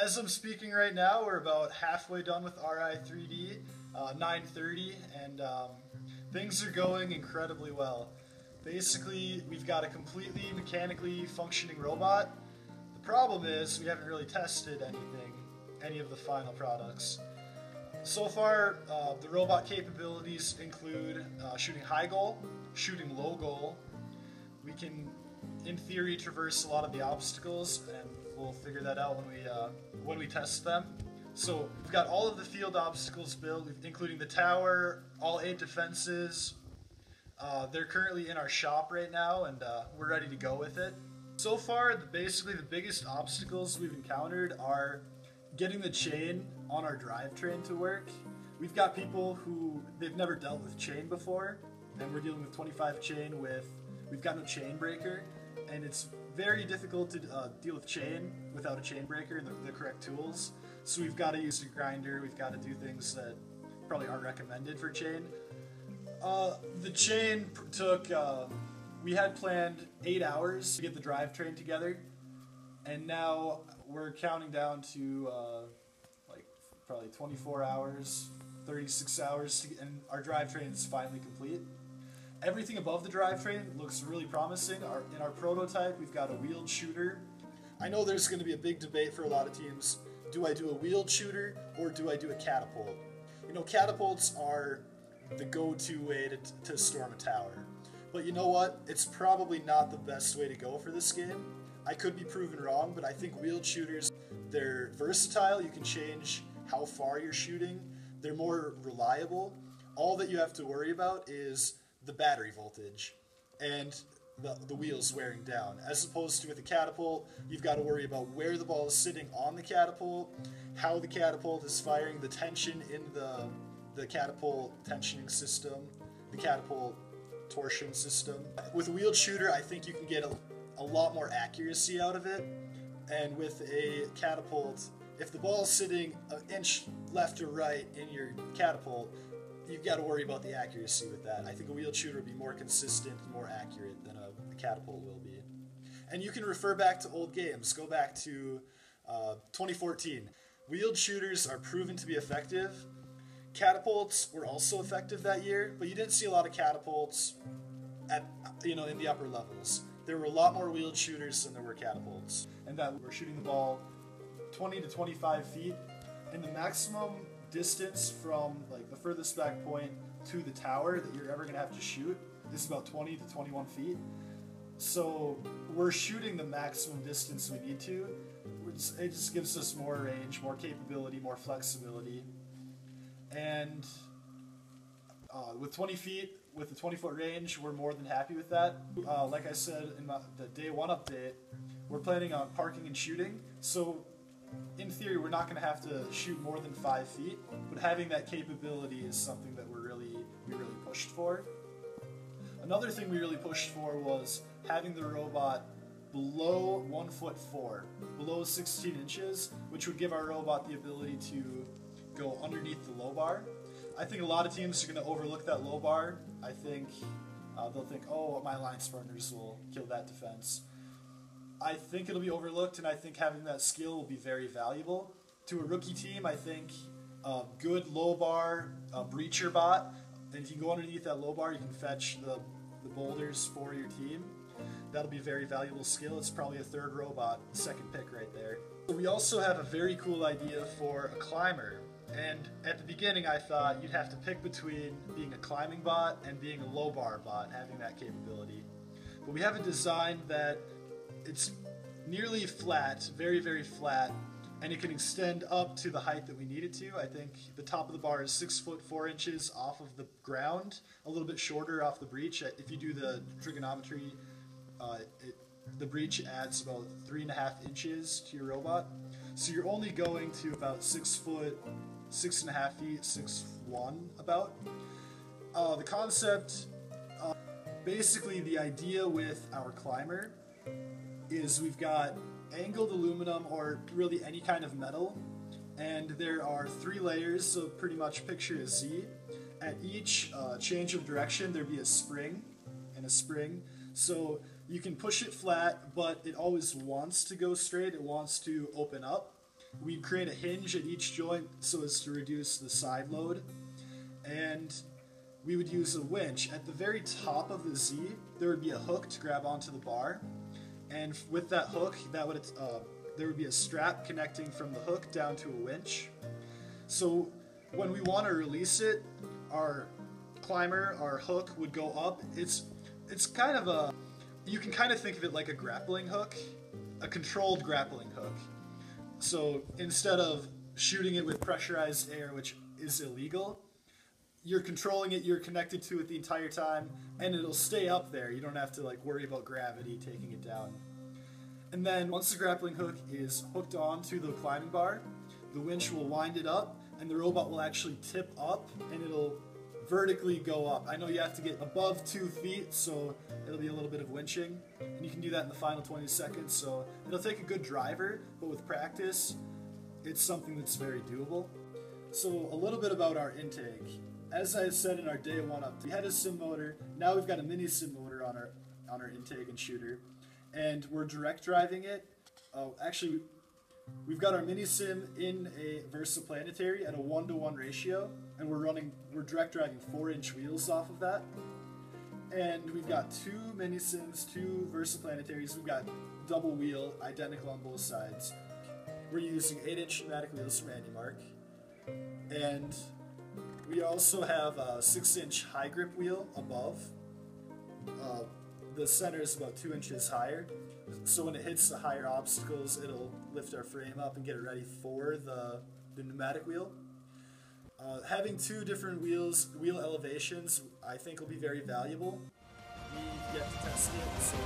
As I'm speaking right now, we're about halfway done with Ri3D, 9:30, and things are going incredibly well. Basically, we've got a completely mechanically functioning robot. The problem is we haven't really tested any of the final products. So far, the robot capabilities include shooting high goal, shooting low goal. We can, in theory, traverse a lot of the obstacles, and we'll figure that out when we test them. So we've got all of the field obstacles built, including the tower, all 8 defenses. They're currently in our shop right now, and we're ready to go with it. So far, basically the biggest obstacles we've encountered are getting the chain on our drivetrain to work. We've got people who they've never dealt with chain before, and we're dealing with 25 chain we've got no chain breaker, and it's very difficult to deal with chain without a chain breaker and the correct tools. So we've got to use a grinder, we've got to do things that probably aren't recommended for chain. The chain took, we had planned 8 hours to get the drivetrain together, and now we're counting down to like probably 24 hours, 36 hours, and our drivetrain is finally complete. Everything above the drivetrain looks really promising. In our prototype, we've got a wheeled shooter. I know there's going to be a big debate for a lot of teams. Do I do a wheeled shooter or do I do a catapult? You know, catapults are the go-to way to storm a tower. But you know what? It's probably not the best way to go for this game. I could be proven wrong, but I think wheeled shooters, they're versatile. You can change how far you're shooting. They're more reliable. All that you have to worry about is the battery voltage and the wheels wearing down. As opposed to with a catapult, you've got to worry about where the ball is sitting on the catapult, how the catapult is firing, the tension in the catapult tensioning system, the catapult torsion system. With a wheeled shooter, I think you can get a lot more accuracy out of it, and with a catapult, if the ball is sitting an inch left or right in your catapult, you've got to worry about the accuracy with that. I think a wheeled shooter would be more consistent and more accurate than a catapult will be. And you can refer back to old games. Go back to 2014. Wheeled shooters are proven to be effective. Catapults were also effective that year, but you didn't see a lot of catapults in the upper levels. There were a lot more wheeled shooters than there were catapults. And that we're shooting the ball 20 to 25 feet, and the maximum distance from like the furthest back point to the tower that you're ever going to have to shoot is about 20 to 21 feet. So we're shooting the maximum distance we need to. It just gives us more range, more capability, more flexibility. And with 20 feet, with the 20-foot range, we're more than happy with that. Like I said in the day 1 update, we're planning on parking and shooting. So in theory, we're not going to have to shoot more than 5 feet, but having that capability is something that we really pushed for. Another thing we really pushed for was having the robot below 1'4", below 16 inches, which would give our robot the ability to go underneath the low bar. I think a lot of teams are going to overlook that low bar. I think they'll think, oh, my alliance partners will kill that defense. I think it'll be overlooked, and I think having that skill will be very valuable. To a rookie team, I think a good low bar breacher bot, and if you go underneath that low bar, you can fetch the boulders for your team. That'll be a very valuable skill. It's probably a 3rd robot, 2nd pick right there. We also have a very cool idea for a climber. And at the beginning, I thought you'd have to pick between being a climbing bot and being a low bar bot, having that capability. But we have a design that it's nearly flat, very, very flat, and it can extend up to the height that we need it to. I think the top of the bar is 6'4" off of the ground, a little bit shorter off the breech. If you do the trigonometry, the breech adds about 3.5 inches to your robot. So you're only going to about 6 foot, 6.5 feet, 6'1" about. The concept, basically the idea with our climber is we've got angled aluminum, or really any kind of metal, and there are 3 layers, so pretty much picture a Z. At each change of direction there'd be a spring and a spring, so you can push it flat, but it always wants to go straight, it wants to open up. We create a hinge at each joint so as to reduce the side load, and we would use a winch. At the very top of the Z, there would be a hook to grab onto the bar, and with that hook, there would be a strap connecting from the hook down to a winch. So when we want to release it, our climber, our hook would go up. It's kind of a, you can kind of think of it like a grappling hook, a controlled grappling hook. So instead of shooting it with pressurized air, which is illegal, you're controlling it, you're connected to it the entire time, and it'll stay up there. You don't have to like worry about gravity taking it down. And then once the grappling hook is hooked onto the climbing bar, the winch will wind it up, and the robot will actually tip up, and it'll vertically go up. I know you have to get above 2 feet, so it'll be a little bit of winching, and you can do that in the final 20 seconds, so it'll take a good driver, but with practice, it's something that's very doable. So a little bit about our intake. As I said in our day 1 up, we had a sim motor, now we've got a mini sim motor on our intake and shooter, and we're direct driving it. Actually, we've got our mini sim in a Versaplanetary at a 1-to-1 ratio, and we're direct driving 4-inch wheels off of that. And we've got 2 mini sims, 2 Versaplanetaries. We've got double wheel, identical on both sides. We're using 8-inch pneumatic wheels from AndyMark, and we also have a 6-inch high grip wheel above. The center is about 2 inches higher, so when it hits the higher obstacles, it'll lift our frame up and get it ready for the pneumatic wheel. Having 2 different wheel elevations, I think will be very valuable. We've yet to test it, so